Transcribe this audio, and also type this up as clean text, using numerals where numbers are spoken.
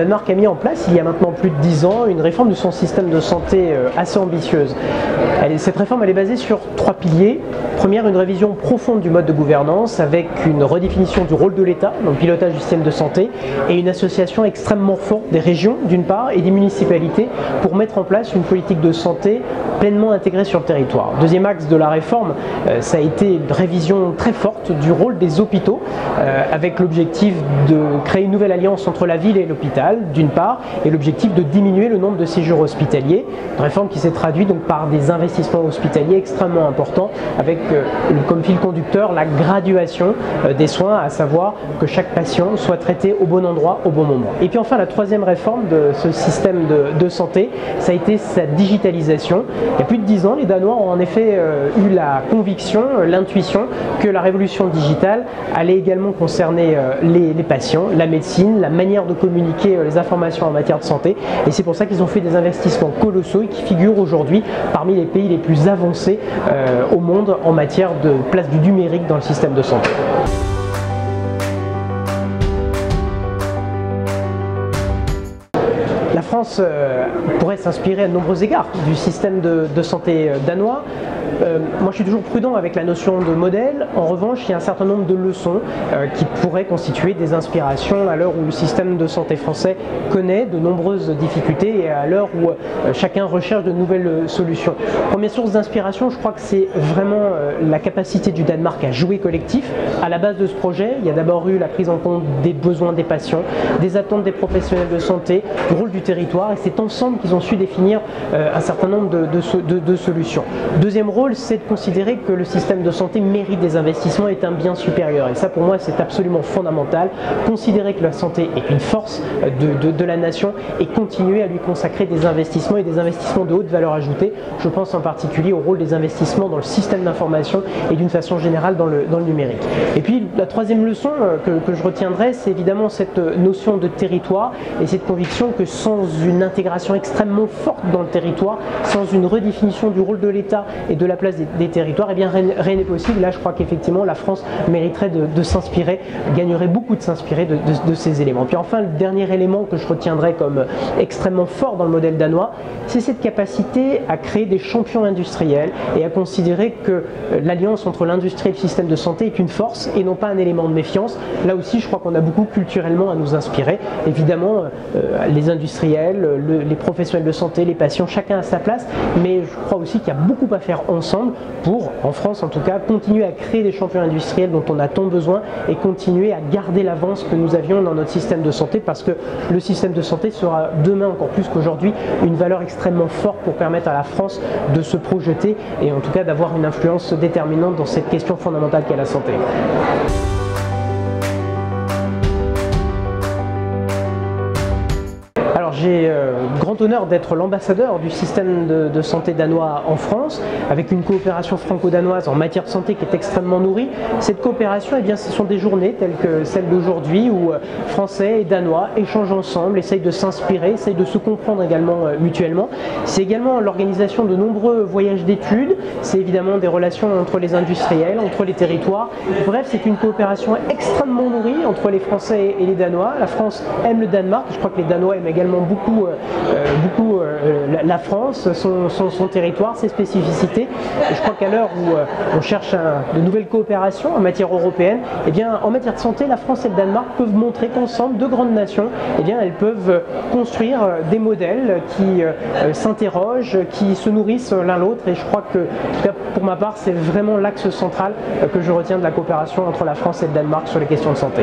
Danemark a mis en place, il y a maintenant plus de 10 ans, une réforme de son système de santé assez ambitieuse. Cette réforme, elle est basée sur 3 piliers. Première, une révision profonde du mode de gouvernance avec une redéfinition du rôle de l'État dans le pilotage du système de santé et une association extrêmement forte des régions, d'une part, et des municipalités pour mettre en place une politique de santé pleinement intégrée sur le territoire. Deuxième axe de la réforme, ça a été une révision très forte du rôle des hôpitaux avec l'objectif de créer une nouvelle alliance entre la ville et l'hôpital, d'une part, et l'objectif de diminuer le nombre de séjours hospitaliers. Une réforme qui s'est traduite donc par des investissements hospitaliers extrêmement importants avec comme fil conducteur la graduation des soins, à savoir que chaque patient soit traité au bon endroit, au bon moment. Et puis enfin, la troisième réforme de ce système de santé, ça a été sa digitalisation. Il y a plus de 10 ans, les Danois ont en effet eu la conviction, l'intuition que la révolution digitale allait également concerner les patients, la médecine, la manière de communiquer les informations en matière de santé. Et c'est pour ça qu'ils ont fait des investissements colossaux et qui figurent aujourd'hui parmi les pays les plus avancés au monde en matière de place du numérique dans le système de santé. La France pourrait s'inspirer à de nombreux égards du système de santé danois. Moi je suis toujours prudent avec la notion de modèle. En revanche, il y a un certain nombre de leçons qui pourraient constituer des inspirations à l'heure où le système de santé français connaît de nombreuses difficultés et à l'heure où chacun recherche de nouvelles solutions. Première source d'inspiration, je crois que c'est vraiment la capacité du Danemark à jouer collectif. À la base de ce projet, il y a d'abord eu la prise en compte des besoins des patients, des attentes des professionnels de santé, du rôle du territoire, et c'est ensemble qu'ils ont su définir un certain nombre de solutions. Deuxième rôle, c'est de considérer que le système de santé mérite des investissements et est un bien supérieur. Et ça, pour moi, c'est absolument fondamental. Considérer que la santé est une force de la nation et continuer à lui consacrer des investissements et des investissements de haute valeur ajoutée. Je pense en particulier au rôle des investissements dans le système d'information et d'une façon générale dans le numérique. Et puis, la troisième leçon que je retiendrai, c'est évidemment cette notion de territoire et cette conviction que sans une intégration extrêmement forte dans le territoire, sans une redéfinition du rôle de l'État et de la place des territoires, eh bien rien n'est possible. Là, je crois qu'effectivement, la France mériterait de s'inspirer, gagnerait beaucoup de s'inspirer de ces éléments. Puis enfin, le dernier élément que je retiendrai comme extrêmement fort dans le modèle danois, c'est cette capacité à créer des champions industriels et à considérer que l'alliance entre l'industrie et le système de santé est une force et non pas un élément de méfiance. Là aussi, je crois qu'on a beaucoup culturellement à nous inspirer. Évidemment, les industriels, les professionnels de santé, les patients, chacun à sa place, mais je crois aussi qu'il y a beaucoup à faire ensemble pour, en France en tout cas, continuer à créer des champions industriels dont on a tant besoin et continuer à garder l'avance que nous avions dans notre système de santé, parce que le système de santé sera demain encore plus qu'aujourd'hui une valeur extrêmement forte pour permettre à la France de se projeter et en tout cas d'avoir une influence déterminante dans cette question fondamentale qu'est la santé. J'ai le grand honneur d'être l'ambassadeur du système de santé danois en France, avec une coopération franco-danoise en matière de santé qui est extrêmement nourrie. Cette coopération, eh bien, ce sont des journées telles que celle d'aujourd'hui où Français et Danois échangent ensemble, essayent de s'inspirer, essayent de se comprendre également mutuellement. C'est également l'organisation de nombreux voyages d'études, c'est évidemment des relations entre les industriels, entre les territoires. Bref, c'est une coopération extrêmement nourrie entre les Français et les Danois. La France aime le Danemark, je crois que les Danois aiment également beaucoup la France, son territoire, ses spécificités. Et je crois qu'à l'heure où on cherche de nouvelles coopérations en matière européenne, eh bien, en matière de santé, la France et le Danemark peuvent montrer qu'ensemble, deux grandes nations, eh bien, elles peuvent construire des modèles qui s'interrogent, qui se nourrissent l'un l'autre. Et je crois que, en tout cas pour ma part, c'est vraiment l'axe central que je retiens de la coopération entre la France et le Danemark sur les questions de santé.